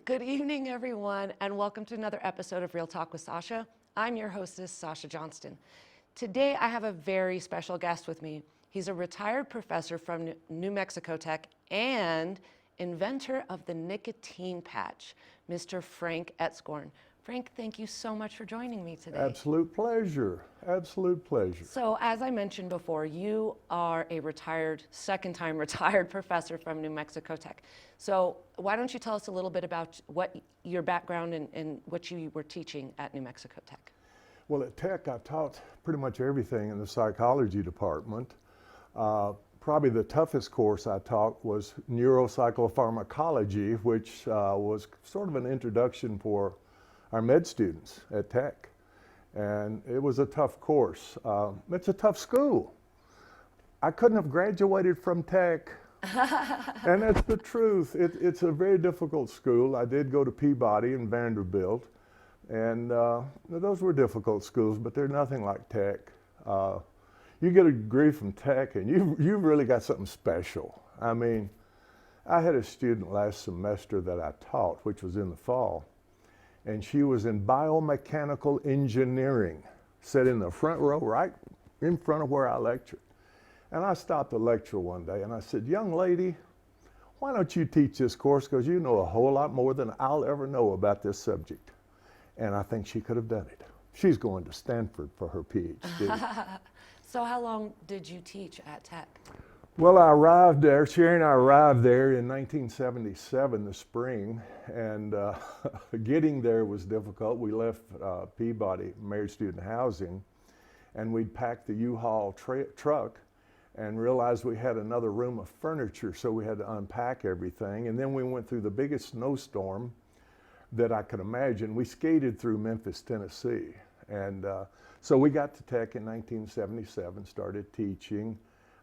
Good evening, everyone, and welcome to another episode of Real Talk with Sacha. I'm your hostess, Sacha Johnston. Today, I have a very special guest with me. He's a retired professor from New Mexico Tech and inventor of the nicotine patch, Mr. Frank Etscorn. Frank, thank you so much for joining me today. Absolute pleasure. Absolute pleasure. So, as I mentioned before, you are a second-time retired professor from New Mexico Tech. So, why don't you tell us a little bit about what your background and what you were teaching at New Mexico Tech? Well, at Tech, I taught pretty much everything in the psychology department. Probably the toughest course I taught was neuropsychopharmacology, which was sort of an introduction for our med students at Tech. And it was a tough course. It's a tough school. I couldn't have graduated from Tech. And that's the truth. It's a very difficult school. I did go to Peabody and Vanderbilt. And those were difficult schools, but they're nothing like Tech. You get a degree from Tech and you've really got something special. I mean, I had a student last semester that I taught, which was in the fall. And she was in biomechanical engineering, sat in the front row right in front of where I lectured. And I stopped the lecture one day and I said, "Young lady, why don't you teach this course, because you know a whole lot more than I'll ever know about this subject." And I think she could have done it. She's going to Stanford for her PhD. So how long did you teach at Tech? Well, I arrived there, Sherry and I arrived there in 1977, the spring, and getting there was difficult. We left Peabody, Married Student Housing, and we'd packed the U-Haul truck and realized we had another room of furniture, so we had to unpack everything. And then we went through the biggest snowstorm that I could imagine. We skated through Memphis, Tennessee. And so we got to Tech in 1977, started teaching.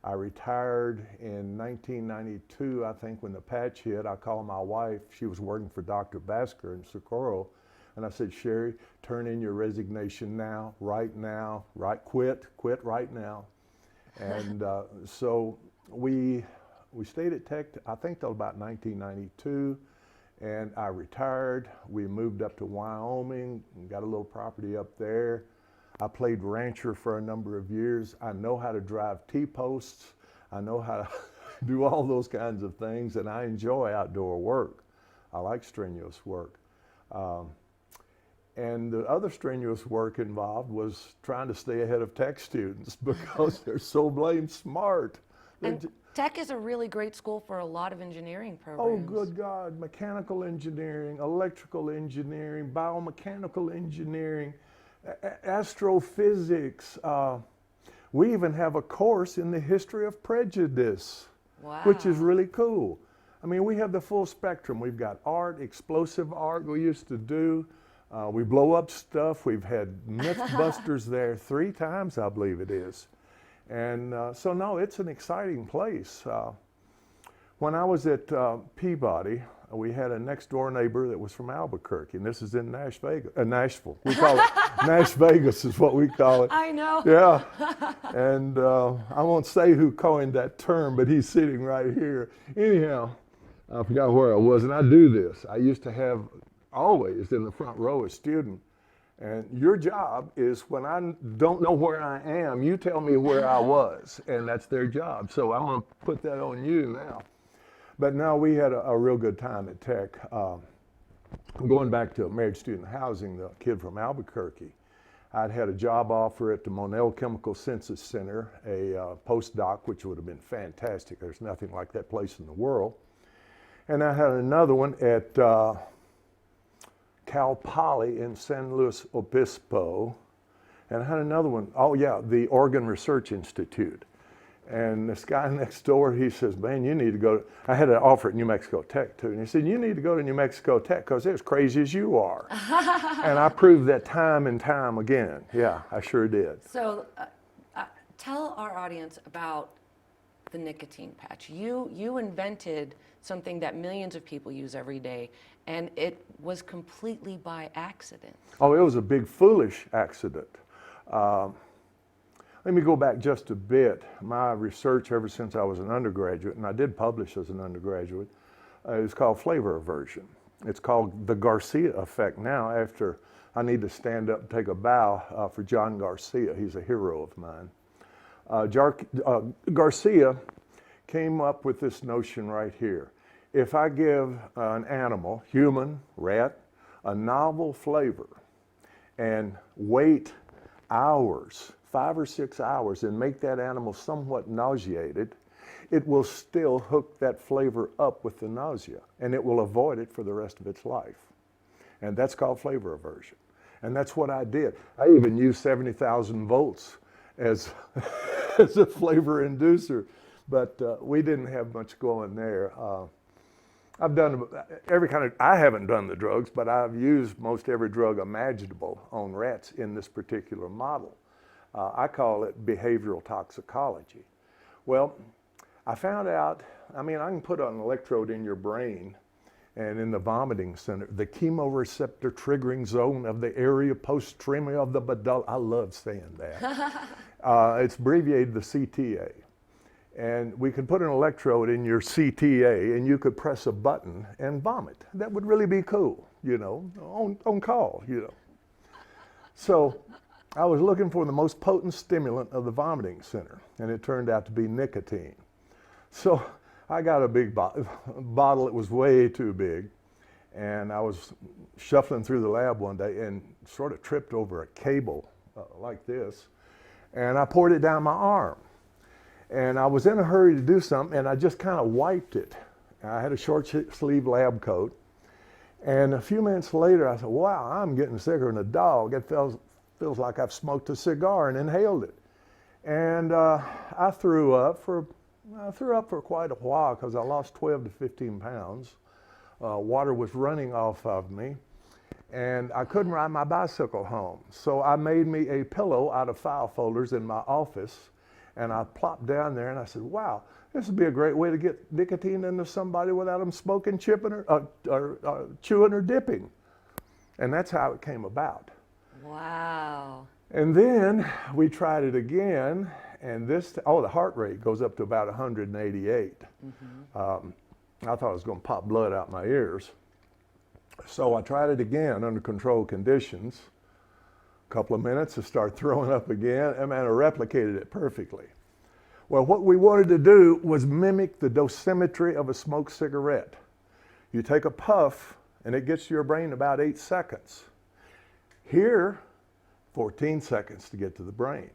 I retired in 1992, I think, when the patch hit. I called my wife. She was working for Dr. Basker in Socorro. And I said, "Sherry, turn in your resignation now, quit right now." And so we stayed at Tech, I think, till about 1992. And I retired. We moved up to Wyoming and got a little property up there. I played rancher for a number of years. I know how to drive T-posts. I know how to do all those kinds of things, and I enjoy outdoor work. I like strenuous work. And the other strenuous work involved was trying to stay ahead of Tech students because they're so blamed smart. And Tech is a really great school for a lot of engineering Oh, programs. good God, mechanical engineering, electrical engineering, biomechanical engineering, astrophysics. We even have a course in the history of prejudice, Wow. which is really cool. I mean, we have the full spectrum. We've got art, explosive art we used to do. We blow up stuff. We've had Mythbusters there 3 times, I believe it is. And so, no, it's an exciting place. When I was at Peabody, we had a next door neighbor that was from Albuquerque, and this is in Nashville. We call it Nash Vegas is what we call it. I know. Yeah. And I won't say who coined that term, but he's sitting right here. Anyhow, I forgot where I was, and I do this. I used to have always in the front row a student. And your job is, when I don't know where I am, you tell me where I was, and that's their job. So I'm going to put that on you now. But no, we had a real good time at Tech. Going back to Married Student Housing, the kid from Albuquerque, I'd had a job offer at the Monell Chemical Census Center, a postdoc, which would have been fantastic. There's nothing like that place in the world. And I had another one at Cal Poly in San Luis Obispo, and I had another one, oh yeah, the Oregon Research Institute. And this guy next door, he says, "Man, you need to go to," I had an offer at New Mexico Tech too, and he said, "You need to go to New Mexico Tech because they're as crazy as you are." And I proved that time and time again. Yeah, I sure did. So tell our audience about the nicotine patch. You invented something that millions of people use every day, and it was completely by accident. Oh, it was a big foolish accident. Let me go back just a bit. My research ever since I was an undergraduate, and I did publish as an undergraduate, is called flavor aversion. It's called the Garcia effect now, after I need to stand up and take a bow for John Garcia. He's a hero of mine. Garcia came up with this notion right here. If I give an animal, human, rat, a novel flavor and wait hours, 5 or 6 hours, and make that animal somewhat nauseated, it will still hook that flavor up with the nausea, and it will avoid it for the rest of its life. And that's called flavor aversion. And that's what I did. I even used 70,000 volts as, as a flavor inducer, but we didn't have much going there. I've done every kind of, I haven't done the drugs, but I've used most every drug imaginable on rats in this particular model. I call it behavioral toxicology. Well, I found out, I mean, I can put an electrode in your brain and in the vomiting center, the chemoreceptor triggering zone of the area post-tremor of the medulla. I love saying that. It's abbreviated the CTA. And we could put an electrode in your CTA and you could press a button and vomit. That would really be cool, you know, on call, you know. So I was looking for the most potent stimulant of the vomiting center, and it turned out to be nicotine. So I got a big bottle. It was way too big. And I was shuffling through the lab one day and sort of tripped over a cable like this. And I poured it down my arm. And I was in a hurry to do something, and I just kind of wiped it. I had a short sleeve lab coat. And a few minutes later, I said, wow, I'm getting sicker than a dog. It feels like I've smoked a cigar and inhaled it. And I threw up for quite a while because I lost 12 to 15 pounds. Water was running off of me, and I couldn't ride my bicycle home. So I made me a pillow out of file folders in my office, and I plopped down there and I said, wow, this would be a great way to get nicotine into somebody without them smoking, chipping, or chewing or dipping. And that's how it came about. Wow. And then we tried it again, and the heart rate goes up to about 188. Mm-hmm. I thought I was going to pop blood out my ears. So I tried it again under controlled conditions. A couple of minutes to start throwing up again, and man, I replicated it perfectly. Well, what we wanted to do was mimic the dosimetry of a smoked cigarette. You take a puff, and it gets to your brain in about 8 seconds. Here, 14 seconds to get to the brain.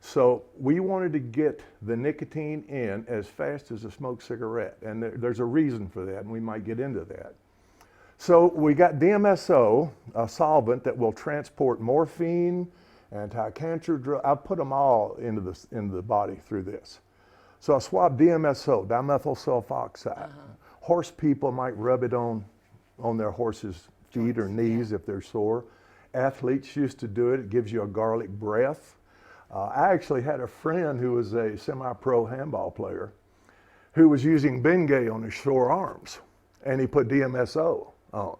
So we wanted to get the nicotine in as fast as a smoked cigarette, and there's a reason for that, and we might get into that. So we got DMSO, a solvent that will transport morphine, anti-cancer drug. I put them all into the body through this. So I swabbed DMSO, dimethyl sulfoxide. Horse people might rub it on their horse's feet or knees if they're sore. Athletes used to do it. It gives you a garlic breath. I actually had a friend who was a semi-pro handball player who was using Bengay on his sore arms, and he put DMSO on.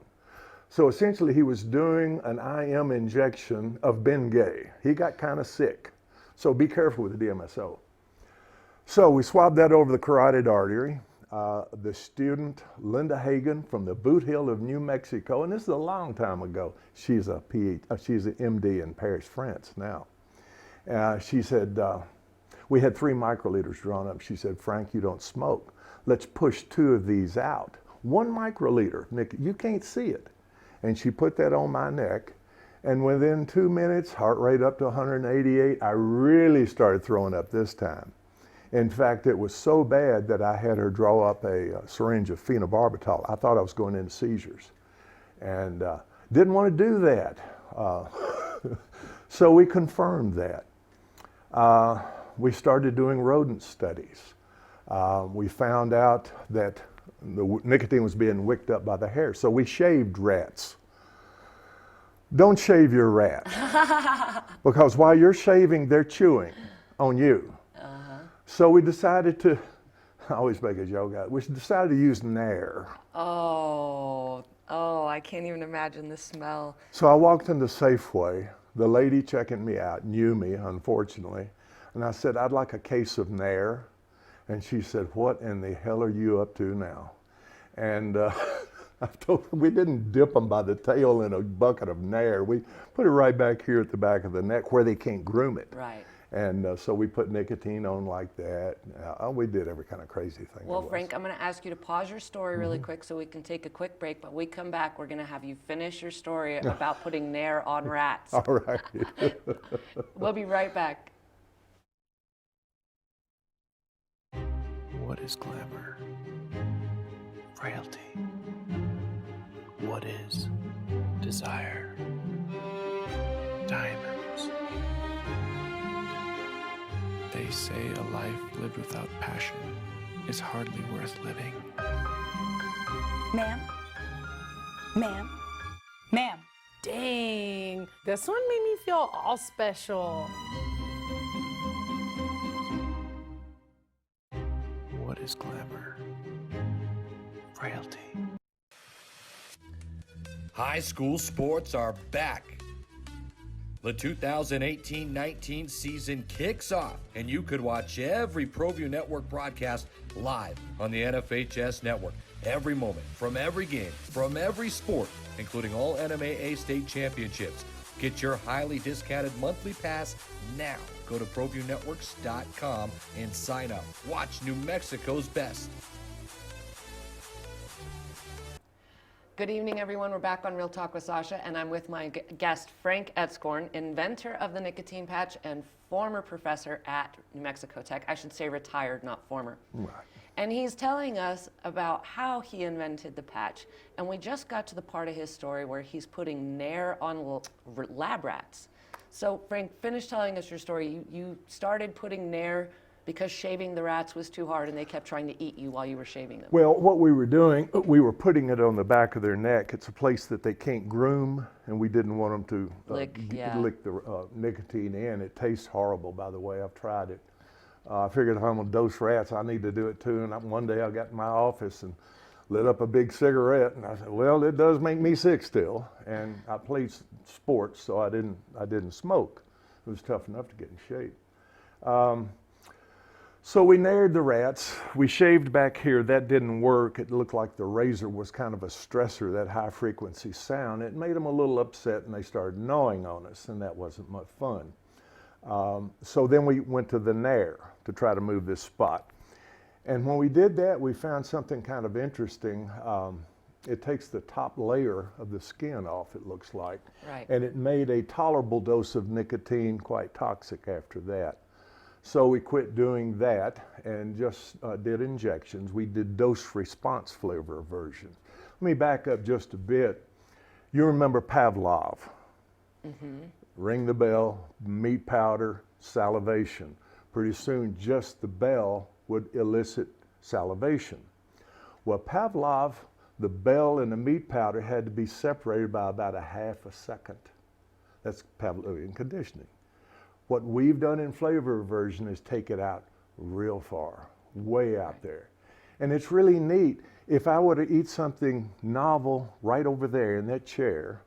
So essentially he was doing an IM injection of Bengay. He got kind of sick. So be careful with the DMSO. So we swabbed that over the carotid artery. The student, Linda Hagen from the Boot Hill of New Mexico, and this is a long time ago. She's an MD in Paris, France now. She said, we had 3 microliters drawn up. She said, Frank, you don't smoke. Let's push 2 of these out. 1 microliter, Nick, you can't see it. And she put that on my neck, and within 2 minutes, heart rate up to 188, I really started throwing up this time. In fact, it was so bad that I had her draw up a syringe of phenobarbital. I thought I was going into seizures, and didn't want to do that. So we confirmed that. We started doing rodent studies. We found out that the nicotine was being wicked up by the hair, so we shaved rats. Don't shave your rat, because while you're shaving, they're chewing on you. So we decided to, I always make a joke out, we decided to use Nair. Oh, I can't even imagine the smell. So I walked into Safeway. The lady checking me out knew me, unfortunately. And I said, I'd like a case of Nair. And she said, what in the hell are you up to now? And I've told them we didn't dip them by the tail in a bucket of Nair. We put it right back here at the back of the neck where they can't groom it. Right. And so we put nicotine on like that. We did every kind of crazy thing. Well, Frank, I'm going to ask you to pause your story really quick so we can take a quick break. But when we come back, we're going to have you finish your story about putting Nair on rats. All right. We'll be right back. What is glamour? Frailty. What is desire? Diamonds. They say a life lived without passion is hardly worth living. Ma'am? Ma'am? Ma'am? Dang, this one made me feel all special. What is glamour? Frailty. High school sports are back. The 2018-19 season kicks off, and you could watch every ProView Network broadcast live on the NFHS network. Every moment, from every game, from every sport, including all NMAA state championships. Get your highly discounted monthly pass now. Go to ProViewNetworks.com and sign up. Watch New Mexico's best. Good evening, everyone. We're back on Real Talk with Sacha, and I'm with my guest, Frank Etscorn, inventor of the nicotine patch and former professor at New Mexico Tech. I should say retired, not former. Right. And he's telling us about how he invented the patch. And we just got to the part of his story where he's putting Nair on lab rats. So, Frank, finish telling us your story. You started putting Nair because shaving the rats was too hard and they kept trying to eat you while you were shaving them. Well, what we were doing, we were putting it on the back of their neck. It's a place that they can't groom, and we didn't want them to lick the nicotine in. It tastes horrible, by the way. I've tried it. I figured if I'm going to dose rats, I need to do it too. And one day I got in my office and lit up a big cigarette, and I said, well, it does make me sick still. And I played sports, so I didn't smoke. It was tough enough to get in shape. So we naired the rats. We shaved back here. That didn't work. It looked like the razor was kind of a stressor, that high frequency sound. It made them a little upset, and they started gnawing on us, and that wasn't much fun. So then we went to the Nair to try to move this spot. And when we did that, we found something kind of interesting. It takes the top layer of the skin off, it looks like. Right. And it made a tolerable dose of nicotine quite toxic after that. So we quit doing that and just did injections. We did dose response flavor aversion. Let me back up just a bit. You remember Pavlov. Mm-hmm. Ring the bell, meat powder, salivation. Pretty soon just the bell would elicit salivation. Well, Pavlov, the bell and the meat powder had to be separated by about a half a second. That's Pavlovian conditioning. What we've done in flavor aversion is take it out real far, way out there. And it's really neat. If I were to eat something novel right over there in that chair,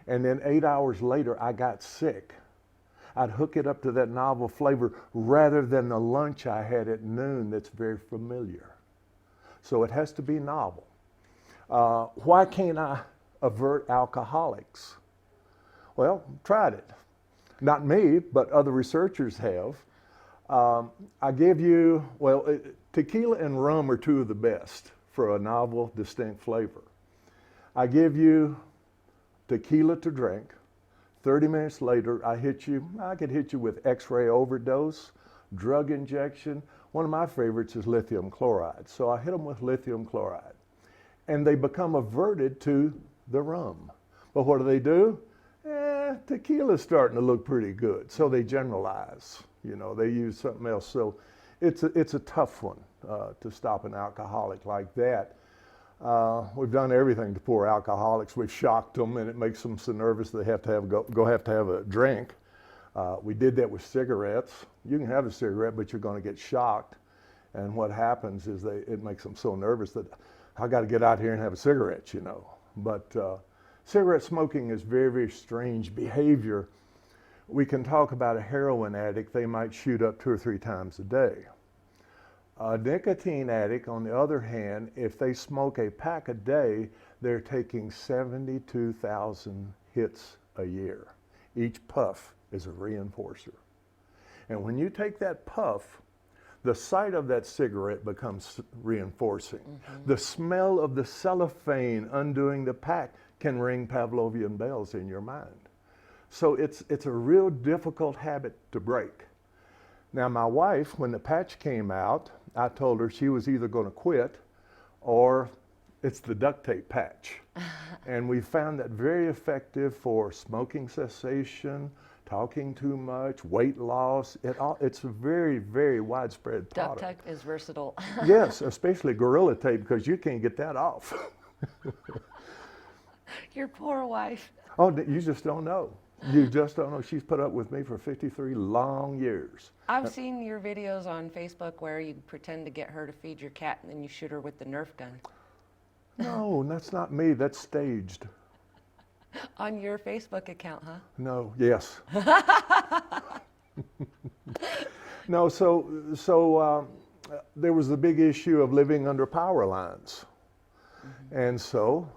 and then 8 hours later I got sick, I'd hook it up to that novel flavor rather than the lunch I had at noon that's very familiar. So it has to be novel. Why can't I avert alcoholics? Well, tried it. Not me, but other researchers have. I give you, tequila and rum are two of the best for a novel, distinct flavor. I give you tequila to drink. 30 minutes later, I could hit you with X-ray overdose, drug injection. One of my favorites is lithium chloride. So I hit them with lithium chloride. And they become averted to the rum. But what do? Tequila's starting to look pretty good. So they generalize, they use something else. So it's a tough one to stop an alcoholic like that. We've done everything to poor alcoholics. We've shocked them, and it makes them so nervous they have to have a drink. We did that with cigarettes. You can have a cigarette, but you're going to get shocked. And what happens is it makes them so nervous that I got to get out here and have a cigarette, But cigarette smoking is very, very strange behavior. We can talk about a heroin addict. They might shoot up 2 or 3 times a day. A nicotine addict, on the other hand, if they smoke a pack a day, they're taking 72,000 hits a year. Each puff is a reinforcer. And when you take that puff, the sight of that cigarette becomes reinforcing. The smell of the cellophane undoing the pack can ring Pavlovian bells in your mind. So it's a real difficult habit to break. Now my wife, when the patch came out, I told her she was either going to quit or it's the duct tape patch. And we found that very effective for smoking cessation, talking too much, weight loss. It's a very, very widespread product. Duct tape is versatile. Yes, especially Gorilla Tape, because you can't get that off. Your poor wife. Oh, you just don't know. You just don't know. She's put up with me for 53 long years. I've seen your videos on Facebook where you pretend to get her to feed your cat and then you shoot her with the Nerf gun. No, that's not me. That's staged. On your Facebook account, huh? No, yes. No, so there was the big issue of living under power lines. And so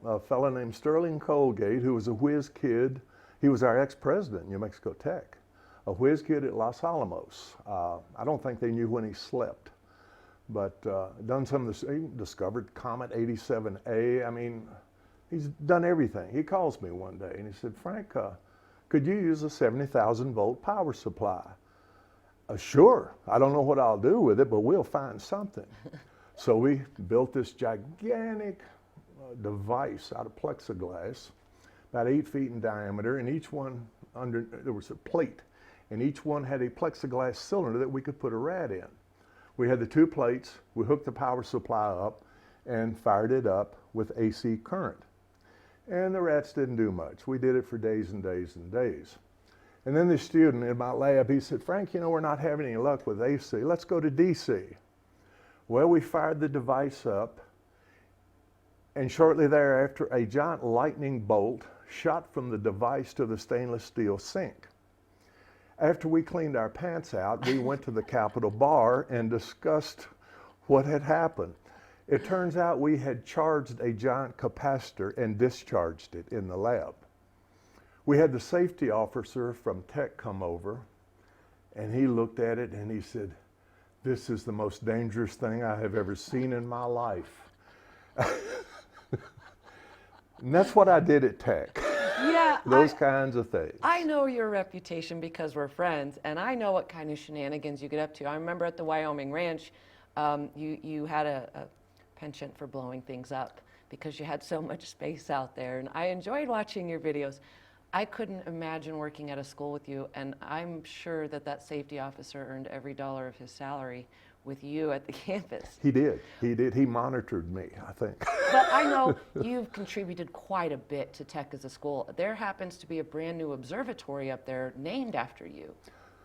a fellow named Sterling Colgate, who was a whiz kid, he was our ex-president in New Mexico Tech, a whiz kid at Los Alamos. I don't think they knew when he slept, but done some of he discovered Comet 87A. I mean, he's done everything. He calls me one day and he said, Frank, could you use a 70,000 volt power supply? Sure. I don't know what I'll do with it, but we'll find something. So we built this gigantic device out of plexiglass, about 8 feet in diameter, and each one there was a plate, and each one had a plexiglass cylinder that we could put a rad in. We had the 2 plates, we hooked the power supply up and fired it up with AC current. And the rats didn't do much. We did it for days and days and days. And then the student in my lab, he said, Frank, you know, we're not having any luck with AC. Let's go to DC. Well, we fired the device up, and shortly thereafter, a giant lightning bolt shot from the device to the stainless steel sink. After we cleaned our pants out, we went to the Capitol Bar and discussed what had happened. It turns out we had charged a giant capacitor and discharged it in the lab. We had the safety officer from Tech come over, and he looked at it and he said, this is the most dangerous thing I have ever seen in my life. And that's what I did at Tech. Yeah. Those kinds of things. I know your reputation because we're friends, and I know what kind of shenanigans you get up to. I remember at the Wyoming Ranch, you had a penchant for blowing things up because you had so much space out there, and I enjoyed watching your videos. I couldn't imagine working at a school with you, and I'm sure that that safety officer earned every dollar of his salary with you at the campus. He did. He monitored me, I think. But I know you've contributed quite a bit to Tech as a school. There happens to be a brand new observatory up there named after you,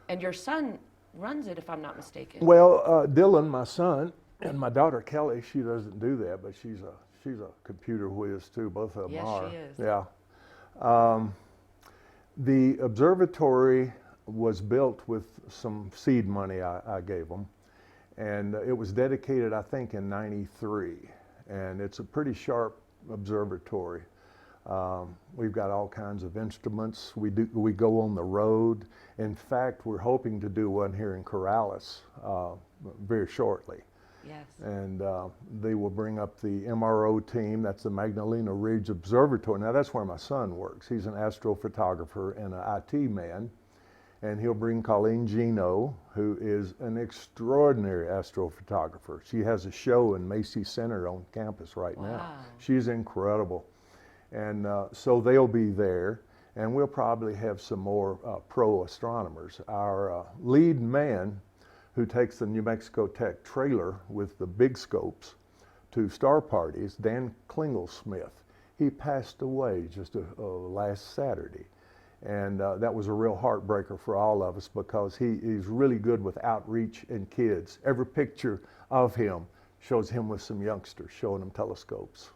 and your son runs it, if I'm not mistaken. Well, Dylan, my son, and my daughter Kelly, she doesn't do that, but she's a computer whiz too. Both of them are. Yes, she is. Yeah. The observatory was built with some seed money I gave them, and it was dedicated, I think, in '93. And it's a pretty sharp observatory. We've got all kinds of instruments. We go on the road. In fact, we're hoping to do one here in Corrales very shortly. Yes. And they will bring up the MRO team. That's the Magdalena Ridge Observatory. Now that's where my son works. He's an astrophotographer and an IT man. And he'll bring Colleen Gino, who is an extraordinary astrophotographer. She has a show in Macy Center on campus right now. She's incredible. And so they'll be there. And we'll probably have some more pro astronomers. Our lead man, who takes the New Mexico Tech trailer with the big scopes to star parties, Dan Klingelsmith. He passed away just last Saturday. And that was a real heartbreaker for all of us because he's really good with outreach and kids. Every picture of him shows him with some youngsters, showing them telescopes.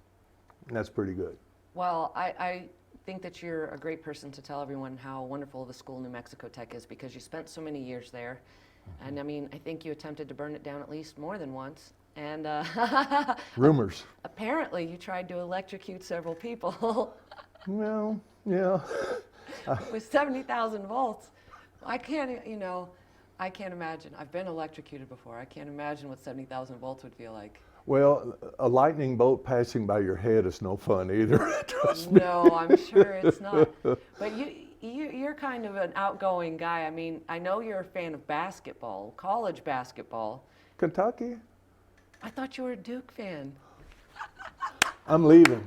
And that's pretty good. Well, I think that you're a great person to tell everyone how wonderful the school New Mexico Tech is because you spent so many years there. And I mean, I think you attempted to burn it down at least more than once. And Rumors. apparently you tried to electrocute several people Well, yeah. with 70,000 volts. I can't, I can't imagine. I've been electrocuted before. I can't imagine what 70,000 volts would feel like. Well, a lightning bolt passing by your head is no fun either. Trust me. No, I'm sure it's not. But you're kind of an outgoing guy. I mean, I know you're a fan of basketball, college basketball. Kentucky? I thought you were a Duke fan. I'm leaving.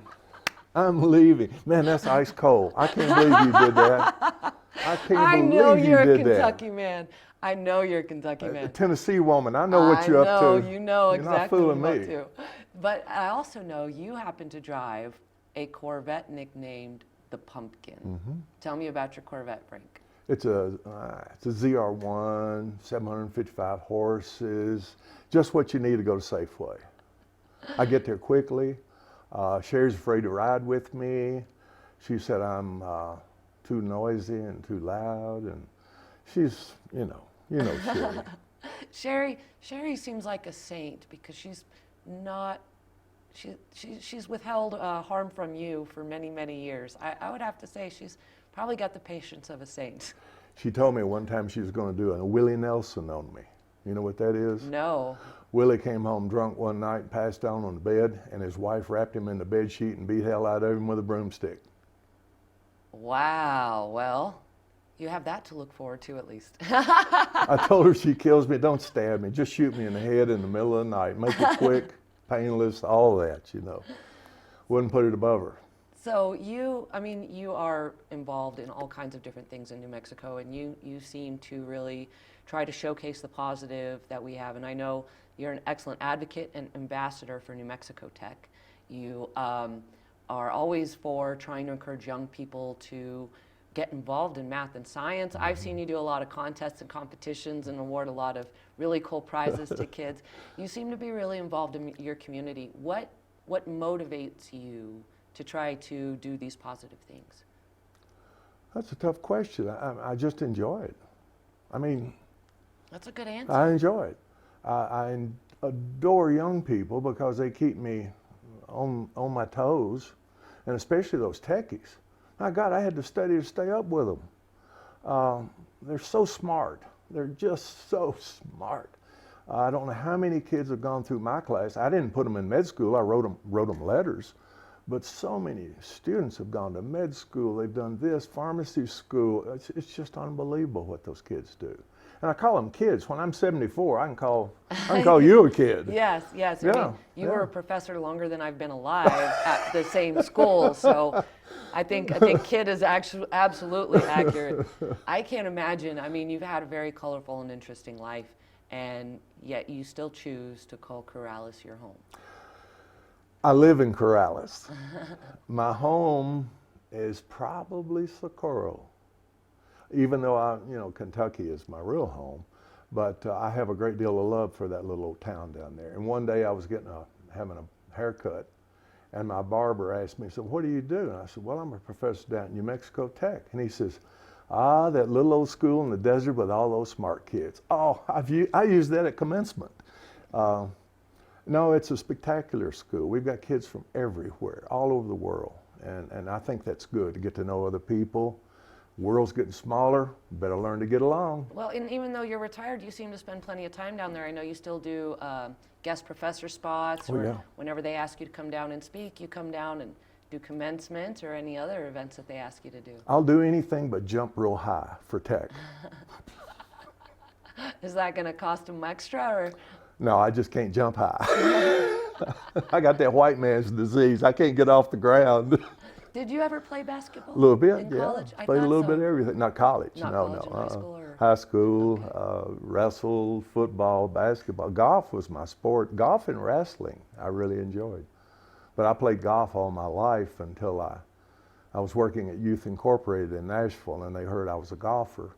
I'm leaving. Man, that's ice cold. I can't believe you did that. I can't I believe know you you're a did Kentucky man. I know you're a Kentucky that. man. Tennessee woman, I know what you're up to. You know You're exactly not fooling what me. to. But I also know you happen to drive a Corvette nicknamed the Pumpkin. Mm-hmm. Tell me about your Corvette, Frank. It's a ZR1, 755 horses, just what you need to go to Safeway. I get there quickly. Sherry's afraid to ride with me. She said I'm too noisy and too loud, and she's, Sherry. Sherry seems like a saint because she's not. She's withheld harm from you for many, many years. I would have to say she's probably got the patience of a saint. She told me one time she was going to do a Willie Nelson on me. You know what that is? No. Willie came home drunk one night and passed out on the bed, and his wife wrapped him in the bed sheet and beat hell out of him with a broomstick. Wow. Well, you have that to look forward to at least. I told her she kills me, don't stab me, just shoot me in the head in the middle of the night. Make it quick, painless, all that, Wouldn't put it above her. So you are involved in all kinds of different things in New Mexico, and you seem to really try to showcase the positive that we have. And I know you're an excellent advocate and ambassador for New Mexico Tech. You are always for trying to encourage young people to get involved in math and science. I've seen you do a lot of contests and competitions and award a lot of really cool prizes to kids. You seem to be really involved in your community. What motivates you to try to do these positive things? That's a tough question. I just enjoy it. I mean, that's a good answer. I enjoy it. I adore young people because they keep me on my toes, and especially those techies. My God, I had to study to stay up with them. They're so smart. They're just so smart. I don't know how many kids have gone through my class. I didn't put them in med school. I wrote them letters. But so many students have gone to med school. They've done this, pharmacy school. It's just unbelievable what those kids do. And I call them kids. When I'm 74, I can call you a kid. Yes. Yeah, I mean, you were a professor longer than I've been alive at the same school, so I think kid is actually absolutely accurate. I can't imagine. I mean, you've had a very colorful and interesting life, and yet you still choose to call Corrales your home. I live in Corrales. My home is probably Socorro, even though Kentucky is my real home. But I have a great deal of love for that little old town down there. And one day I was having a haircut, and my barber asked me, he said, "What do you do?" And I said, "Well, I'm a professor down at New Mexico Tech." And he says, that little old school in the desert with all those smart kids. Oh, I used that at commencement. No, it's a spectacular school. We've got kids from everywhere, all over the world. And I think that's good to get to know other people. The world's getting smaller, better learn to get along. Well, and even though you're retired, you seem to spend plenty of time down there. I know you still do guest professor spots, or whenever they ask you to come down and speak, you come down and do commencement or any other events that they ask you to do. I'll do anything but jump real high for tech. Is that going to cost them extra, or? No, I just can't jump high. I got that white man's disease. I can't get off the ground. Did you ever play basketball? A little bit, in yeah. college? Played a little bit of everything. Not college, Not no, college, no. high school or? High school, wrestled, football, basketball. Golf was my sport. Golf and wrestling I really enjoyed. But I played golf all my life until I was working at Youth Incorporated in Nashville, and they heard I was a golfer.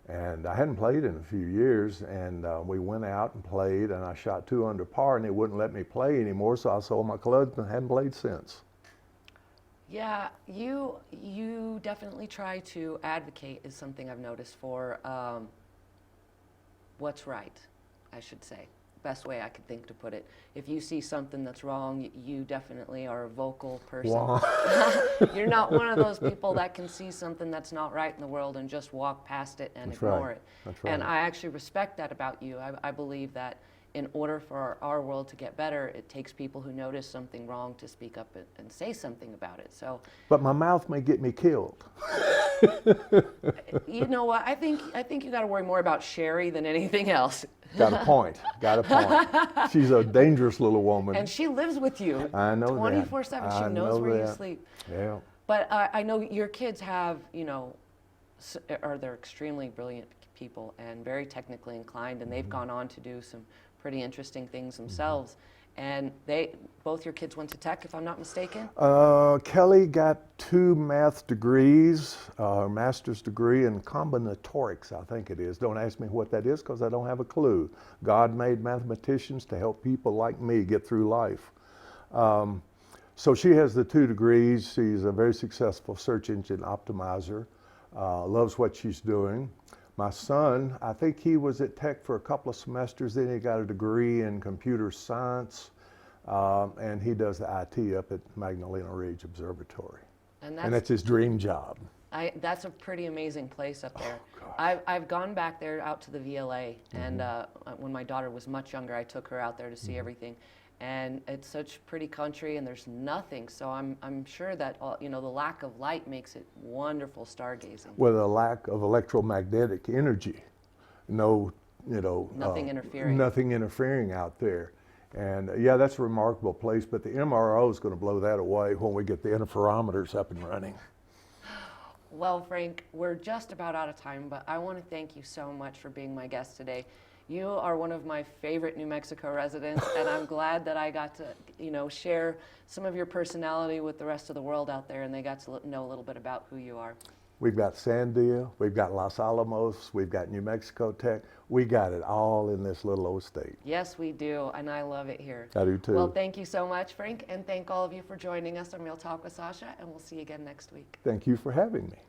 And I hadn't played in a few years, and we went out and played, and I shot 2 under par, and they wouldn't let me play anymore, so I sold my clubs and haven't played since. Yeah, you definitely try to advocate, is something I've noticed, for what's right, I should say. best way I could think to put it. If you see something that's wrong, you definitely are a vocal person. Wow. You're not one of those people that can see something that's not right in the world and just walk past it and ignore it. That's right. And I actually respect that about you. I believe that in order for our world to get better, it takes people who notice something wrong to speak up and say something about it. So, But my mouth may get me killed. you know what? I think you got to worry more about Sherry than anything else. Got a point. Got a point. She's a dangerous little woman. And she lives with you. I know that. 24/7. I She knows know where you that. sleep. Yeah. But I know your kids have, they're extremely brilliant people and very technically inclined, and they've gone on to do some pretty interesting things themselves. And both your kids went to tech, if I'm not mistaken? Kelly got 2 math degrees, master's degree in combinatorics, I think it is. Don't ask me what that is because I don't have a clue. God made mathematicians to help people like me get through life. So she has the 2 degrees. She's a very successful search engine optimizer, loves what she's doing. My son, I think he was at Tech for a couple of semesters, then he got a degree in computer science, and he does the IT up at Magdalena Ridge Observatory. And that's his dream job. That's a pretty amazing place up there. Oh, I've gone back there out to the VLA, and when my daughter was much younger, I took her out there to see everything. And it's such pretty country, and there's nothing. So I'm sure that the lack of light makes it wonderful stargazing. With a lack of electromagnetic energy, Nothing interfering. Nothing interfering out there. And yeah, that's a remarkable place. But the MRO is going to blow that away when we get the interferometers up and running. Well, Frank, we're just about out of time, but I want to thank you so much for being my guest today. You are one of my favorite New Mexico residents, and I'm glad that I got to, share some of your personality with the rest of the world out there, and they got to know a little bit about who you are. We've got Sandia, we've got Los Alamos, we've got New Mexico Tech. We got it all in this little old state. Yes, we do, and I love it here. I do too. Well, thank you so much, Frank, and thank all of you for joining us on Real Talk with Sacha, and we'll see you again next week. Thank you for having me.